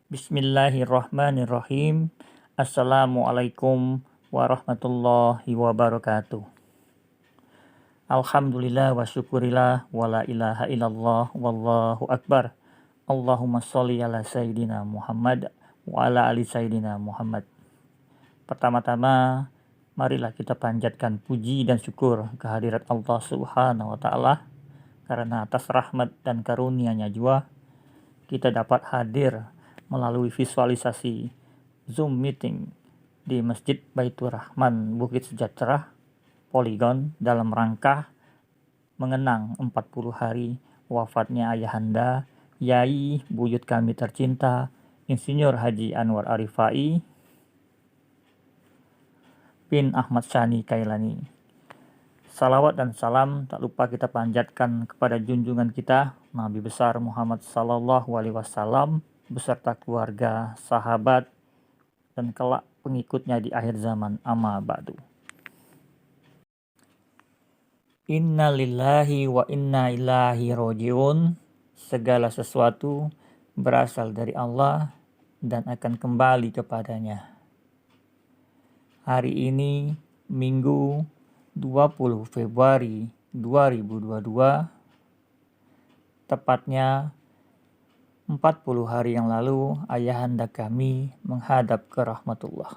Bismillahirrahmanirrahim. Assalamualaikum warahmatullahi wabarakatuh. Alhamdulillah wa syukurillah wa la ilaha illallah wallahu akbar. Allahumma sholli ala sayyidina Muhammad wa ala ali sayyidina Muhammad. Pertama-tama, marilah kita panjatkan puji dan syukur kehadirat Allah Subhanahu wa taala karena atas rahmat dan karunia-Nya jua kita dapat hadir melalui visualisasi Zoom meeting di Masjid Baitur Rahman Bukit Sejahtera Poligon dalam rangka mengenang 40 hari wafatnya ayahanda Yai buyut kami tercinta Insinyur Haji Anwar Arifai bin Ahmad Syani Kailani. Salawat dan salam tak lupa kita panjatkan kepada junjungan kita Nabi besar Muhammad sallallahu alaihi wasallam beserta keluarga, sahabat, dan kelak pengikutnya di akhir zaman. Amma ba'du. Inna lillahi wa inna ilaihi raji'un. Segala sesuatu berasal dari Allah dan akan kembali kepadanya. Hari ini Minggu 20 Februari 2022, tepatnya 40 hari yang lalu ayahanda kami menghadap ke rahmatullah,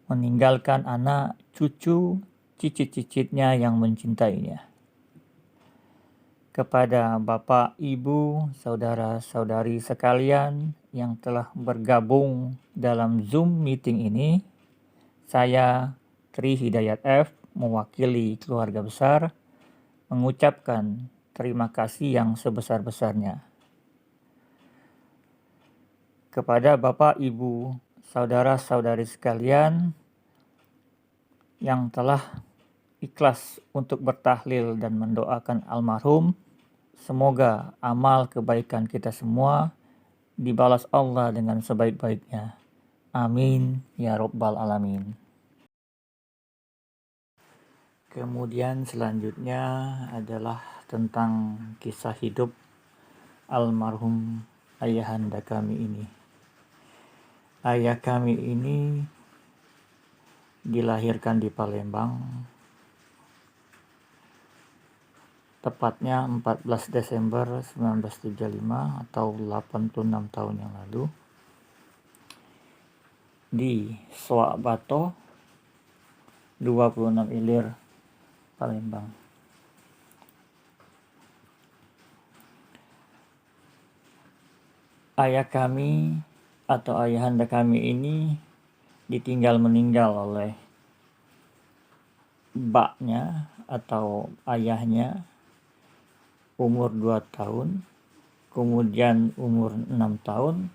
meninggalkan anak, cucu, cicit-cicitnya yang mencintainya. Kepada Bapak, Ibu, saudara-saudari sekalian yang telah bergabung dalam Zoom meeting ini, saya Tri Hidayat F mewakili keluarga besar mengucapkan terima kasih yang sebesar-besarnya kepada Bapak, Ibu, saudara-saudari sekalian yang telah ikhlas untuk bertahlil dan mendoakan almarhum. Semoga amal kebaikan kita semua dibalas Allah dengan sebaik-baiknya. Amin ya Rabbal Alamin. Kemudian selanjutnya adalah tentang kisah hidup almarhum ayahanda kami ini. Ayah kami ini dilahirkan di Palembang, tepatnya 14 Desember 1935 atau 86 tahun yang lalu, di Soak Bato, 26 Ilir, Palembang. Ayah kami atau ayahanda kami ini ditinggal meninggal oleh baknya atau ayahnya umur 2 tahun, kemudian umur 6 tahun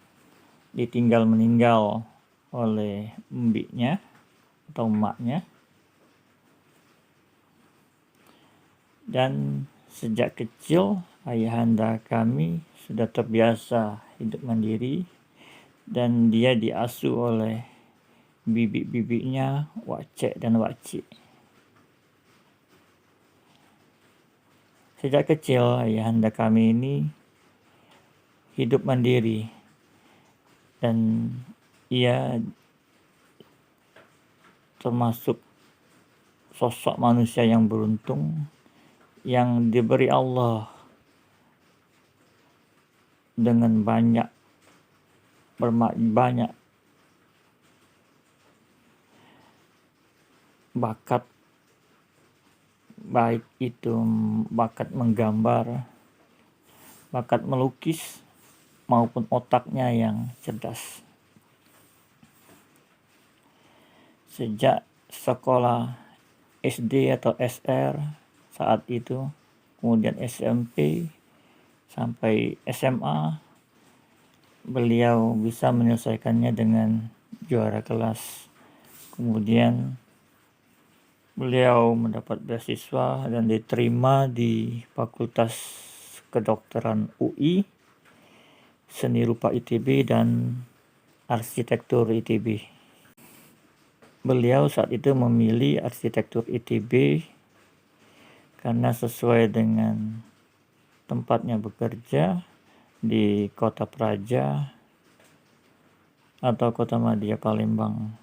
ditinggal meninggal oleh mbiknya atau emaknya. Dan sejak kecil ayahanda kami sudah terbiasa hidup mandiri dan dia diasuh oleh bibi-bibinya, wak-cek dan wak-cik. Sejak kecil ayahanda kami ini hidup mandiri dan ia termasuk sosok manusia yang beruntung yang diberi Allah dengan banyak bakat, baik itu bakat menggambar, bakat melukis, maupun otaknya yang cerdas. Sejak sekolah SD atau SR saat itu, kemudian SMP sampai SMA, beliau bisa menyelesaikannya dengan juara kelas. Kemudian beliau mendapat beasiswa dan diterima di Fakultas Kedokteran UI, Seni Rupa ITB, dan Arsitektur ITB. Beliau saat itu memilih Arsitektur ITB karena sesuai dengan tempatnya bekerja di Kota Praja atau Kota Madya Palembang.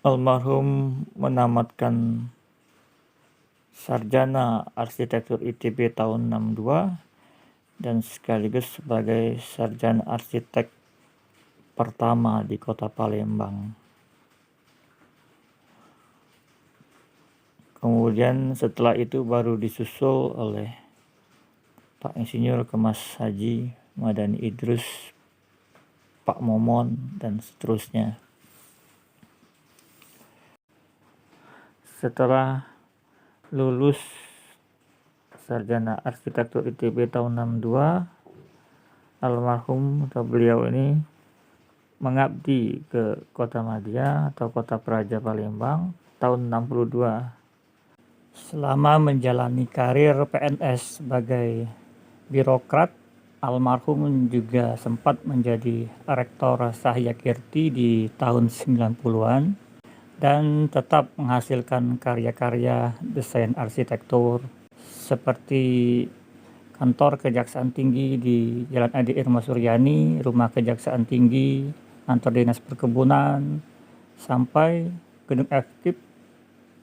Almarhum menamatkan sarjana arsitektur ITB tahun 62 dan sekaligus sebagai sarjana arsitek pertama di Kota Palembang. Kemudian setelah itu baru disusul oleh Pak Insinyur Kemas Haji Madani Idrus, Pak Momon, dan seterusnya. Setelah lulus sarjana arsitektur ITB tahun 62, almarhum atau beliau ini mengabdi ke Kota Madya atau Kota Praja Palembang tahun 62. Selama menjalani karir PNS sebagai birokrat, almarhum juga sempat menjadi rektor Sahyakirti di tahun 90-an dan tetap menghasilkan karya-karya desain arsitektur seperti kantor Kejaksaan Tinggi di Jalan Adi Irma Suryani, Rumah Kejaksaan Tinggi, kantor Dinas Perkebunan, sampai gedung aktif,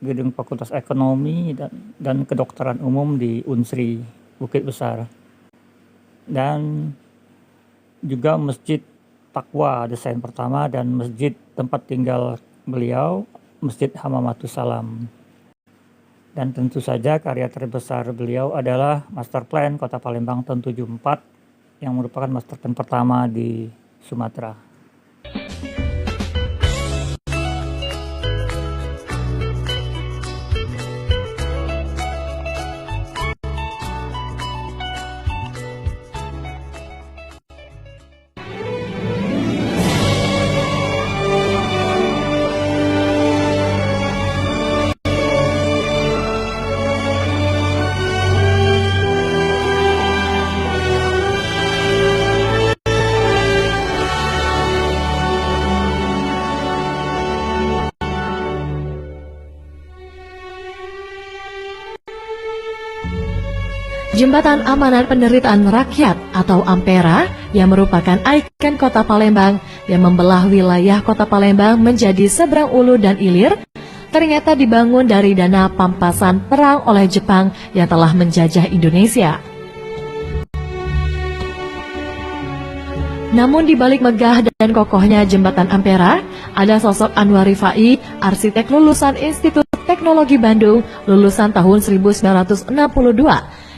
gedung Fakultas Ekonomi dan Kedokteran Umum di Unsri, Bukit Besar. Dan juga Masjid Taqwa desain pertama dan masjid tempat tinggal beliau, Masjid Hamamatus Salam. Dan tentu saja karya terbesar beliau adalah Master Plan Kota Palembang tahun 74 yang merupakan master plan pertama di Sumatera. Jembatan Amanat Penderitaan Rakyat atau Ampera yang merupakan ikon Kota Palembang yang membelah wilayah Kota Palembang menjadi seberang ulu dan ilir, ternyata dibangun dari dana pampasan perang oleh Jepang yang telah menjajah Indonesia. Namun di balik megah dan kokohnya Jembatan Ampera, ada sosok Anwar Rifai, arsitek lulusan Institut Teknologi Bandung, lulusan tahun 1962,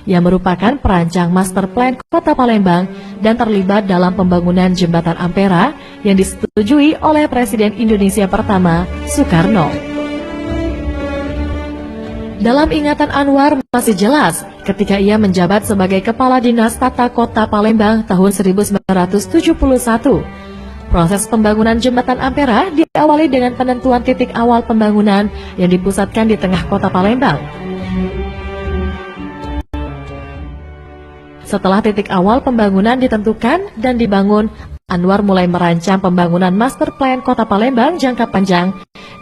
yang merupakan perancang master plan Kota Palembang dan terlibat dalam pembangunan Jembatan Ampera yang disetujui oleh Presiden Indonesia pertama, Soekarno. Dalam ingatan Anwar masih jelas ketika ia menjabat sebagai Kepala Dinas Tata Kota Palembang tahun 1971. Proses pembangunan Jembatan Ampera diawali dengan penentuan titik awal pembangunan yang dipusatkan di tengah Kota Palembang. Setelah titik awal pembangunan ditentukan dan dibangun, Anwar mulai merancang pembangunan master plan Kota Palembang jangka panjang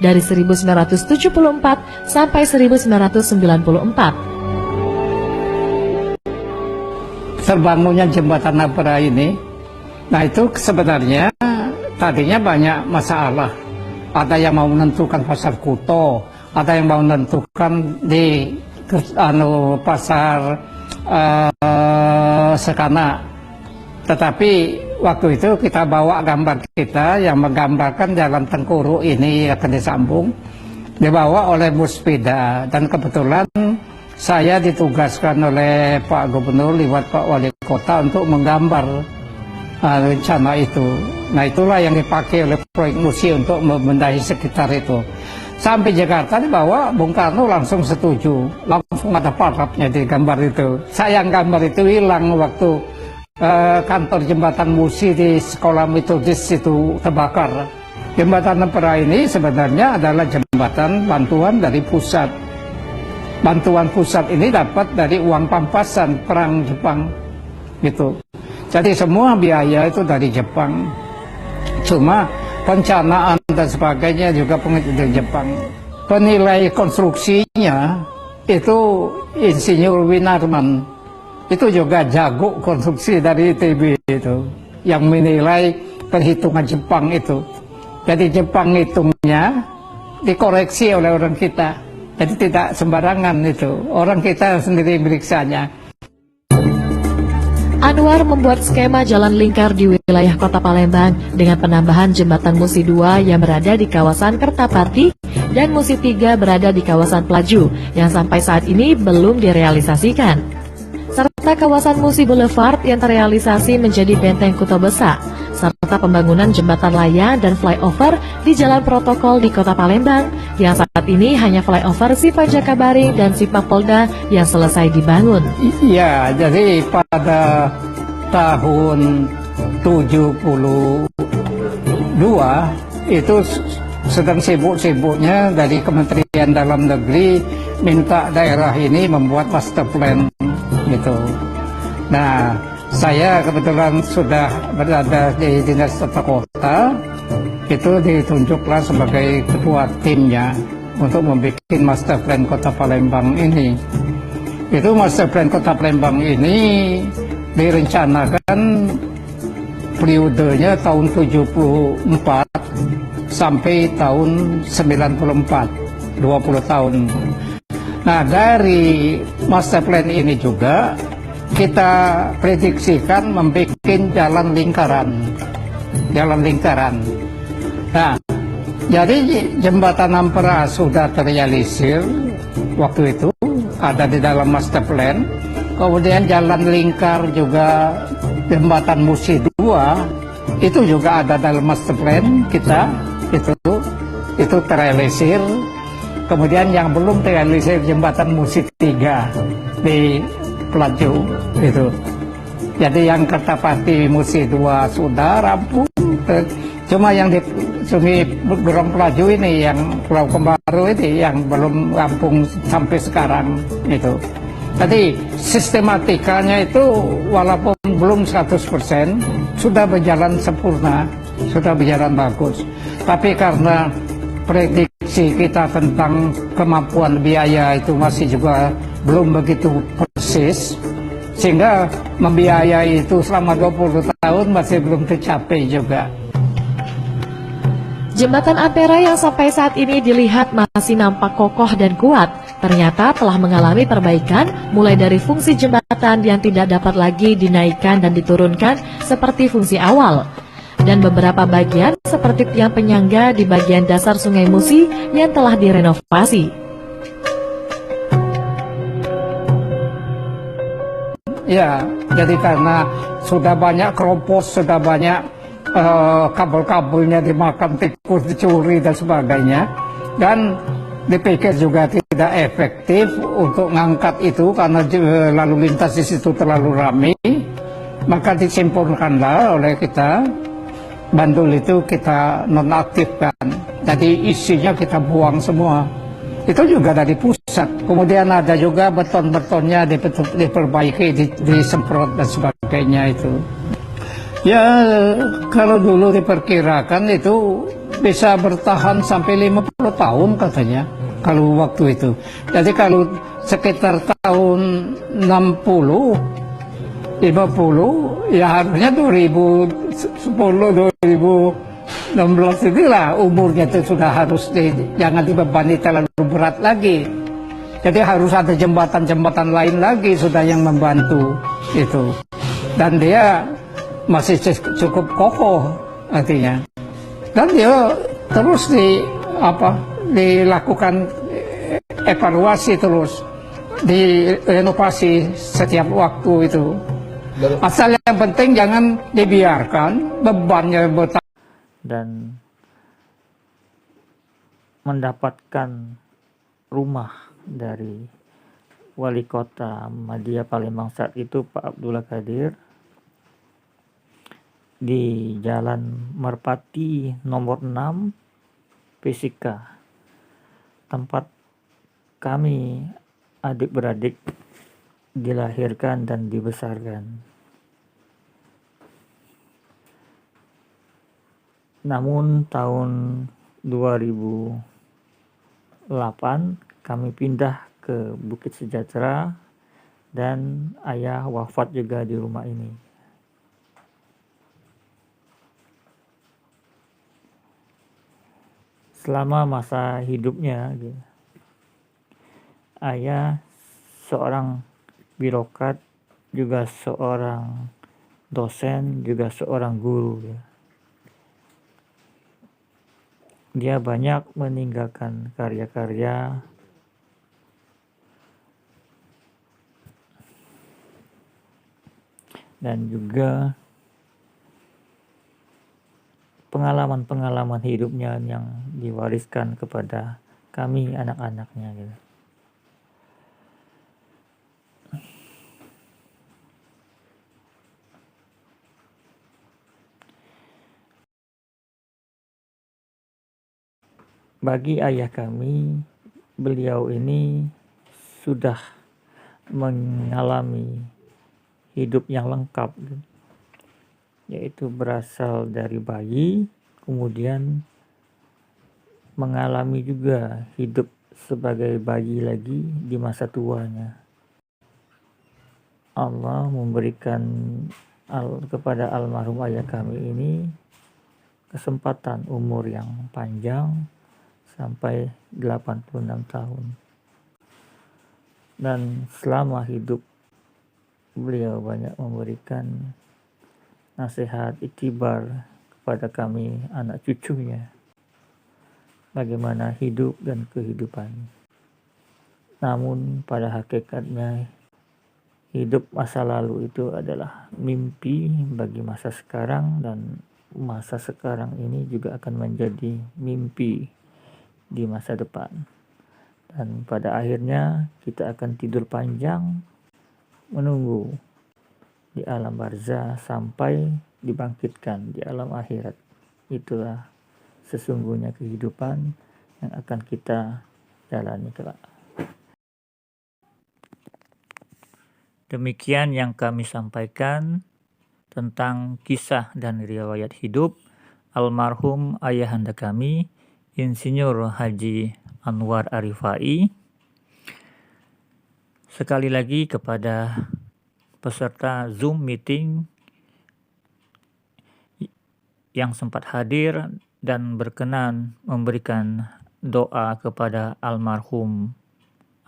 dari 1974 sampai 1994. Terbangunnya Jembatan Ampera ini, nah itu sebenarnya tadinya banyak masalah. Ada yang mau menentukan pasar Kuto, ada yang mau menentukan di pasar Sekana. Tetapi waktu itu kita bawa gambar kita yang menggambarkan jalan Tengkuru ini akan disambung, dibawa oleh Muspida, dan kebetulan saya ditugaskan oleh Pak Gubernur lewat Pak Wali Kota untuk menggambar rencana itu. Nah itulah yang dipakai oleh proyek museum untuk membenahi sekitar itu. Sampai Jakarta dibawa, Bung Karno langsung setuju, langsung ada parapnya di gambar itu. Sayang gambar itu hilang waktu kantor jembatan Musi di sekolah metodis itu terbakar. Jembatan Ampera ini sebenarnya adalah jembatan bantuan dari pusat. Bantuan pusat ini dapat dari uang pampasan perang Jepang, gitu. Jadi semua biaya itu dari Jepang. Cuma perencanaan dan sebagainya juga dari Jepang. Penilai konstruksinya itu Insinyur Winarman itu juga jago konstruksi dari ITB itu, yang menilai perhitungan Jepang itu. Jadi Jepang hitungnya dikoreksi oleh orang kita, jadi tidak sembarangan itu, orang kita sendiri meriksanya. Anwar membuat skema jalan lingkar di wilayah Kota Palembang dengan penambahan jembatan Musi 2 yang berada di kawasan Kertapati dan Musi 3 berada di kawasan Pelaju yang sampai saat ini belum direalisasikan. Serta kawasan Musi Boulevard yang terrealisasi menjadi benteng Kuto Besa, serta pembangunan jembatan layang dan flyover di jalan protokol di Kota Palembang yang saat ini hanya flyover Sipa Jakabaring dan Sipa Polda yang selesai dibangun. Iya, jadi pada tahun 72 itu sedang sibuk-sibuknya dari Kementerian Dalam Negeri minta daerah ini membuat master plan gitu. Nah, saya kebetulan sudah berada di Dinas Tata Kota, itu ditunjuklah sebagai ketua timnya untuk membuat master plan Kota Palembang ini. Itu master plan Kota Palembang ini direncanakan periodenya tahun 74 sampai tahun 94, 20 tahun. Nah, dari master plan ini juga kita prediksikan membuat jalan lingkaran. Nah, jadi jembatan Ampera sudah terrealisir waktu itu, ada di dalam master plan. Kemudian jalan lingkar juga jembatan Musi 2 itu juga ada dalam master plan kita, itu terrealisir. Kemudian yang belum terrealisir jembatan Musi 3 di Pelaju itu. Jadi yang Kertapati Musi 2 sudah rampung. Cuma yang di Sungai Gerong Pelaju ini, yang Pulau Kembaru ini yang belum rampung sampai sekarang itu. Jadi sistematikanya itu walaupun belum 100% sudah berjalan sempurna, sudah berjalan bagus. Tapi karena prediksi kita tentang kemampuan biaya itu masih juga belum begitu persis, sehingga membiayai itu selama 20 tahun masih belum tercapai juga. Jembatan Ampera yang sampai saat ini dilihat masih nampak kokoh dan kuat, ternyata telah mengalami perbaikan mulai dari fungsi jembatan yang tidak dapat lagi dinaikkan dan diturunkan seperti fungsi awal. Dan beberapa bagian seperti tiang penyangga di bagian dasar Sungai Musi yang telah direnovasi. Ya, jadi karena sudah banyak keropos, sudah banyak kabel-kabelnya dimakan tikus, dicuri dan sebagainya, dan dipikir juga tidak efektif untuk ngangkat itu karena lalu lintas di situ terlalu ramai, maka disimpulkanlah oleh kita, bandul itu kita nonaktifkan, jadi isinya kita buang semua. Itu juga dari pusat. Kemudian ada juga beton-betonnya diperbaiki, disemprot dan sebagainya itu. Ya, kalau dulu diperkirakan itu bisa bertahan sampai 50 tahun katanya, kalau waktu itu. Jadi kalau sekitar tahun 60, 50, ya harusnya 2010, 2016 inilah umurnya itu sudah harus jangan dibebani terlalu berat lagi. Jadi harus ada jembatan-jembatan lain lagi sudah yang membantu itu. Dan dia masih cukup kokoh artinya. Dan dia terus dilakukan evaluasi terus, direnovasi setiap waktu itu. Asal yang penting jangan dibiarkan bebannya dan mendapatkan rumah dari Wali Kota Madia Palembang saat itu, Pak Abdullah Qadir, di Jalan Merpati nomor 6 Pesika, tempat kami adik-beradik dilahirkan dan dibesarkan. Namun tahun 2008 kami pindah ke Bukit Sejahtera dan ayah wafat juga di rumah ini. Selama masa hidupnya, ayah seorang birokrat, juga seorang dosen, juga seorang guru. Dia banyak meninggalkan karya-karya dan juga pengalaman-pengalaman hidupnya yang diwariskan kepada kami anak-anaknya gitu. Bagi ayah kami, beliau ini sudah mengalami hidup yang lengkap, yaitu berasal dari bayi, kemudian mengalami juga hidup sebagai bayi lagi di masa tuanya. Allah memberikan kepada almarhum ayah kami ini kesempatan umur yang panjang sampai 86 tahun. Dan selama hidup beliau banyak memberikan nasihat iktibar kepada kami anak cucunya, bagaimana hidup dan kehidupan. Namun pada hakikatnya hidup masa lalu itu adalah mimpi bagi masa sekarang, dan masa sekarang ini juga akan menjadi mimpi di masa depan. Dan pada akhirnya kita akan tidur panjang menunggu di alam barzah sampai dibangkitkan di alam akhirat. Itulah sesungguhnya kehidupan yang akan kita jalani kelak. Demikian yang kami sampaikan tentang kisah dan riwayat hidup almarhum ayahanda kami, Insinyur Haji Anwar Arifai. Sekali lagi kepada peserta Zoom meeting yang sempat hadir dan berkenan memberikan doa kepada almarhum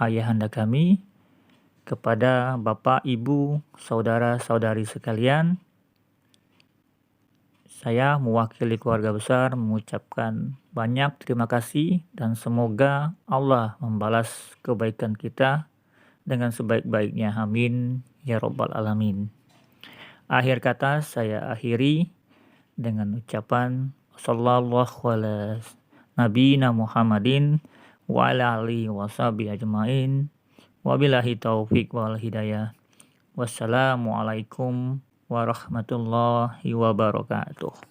ayahanda kami, kepada Bapak, Ibu, saudara-saudari sekalian, saya mewakili keluarga besar mengucapkan banyak terima kasih dan semoga Allah membalas kebaikan kita dengan sebaik-baiknya. Amin ya Rabbal Alamin. Akhir kata saya akhiri dengan ucapan sallallahu ala nabiyina Muhammadin wa ala alihi washabihi ajmain. Wabillahi taufik wal hidayah. Wassalamualaikum warahmatullahi wabarakatuh.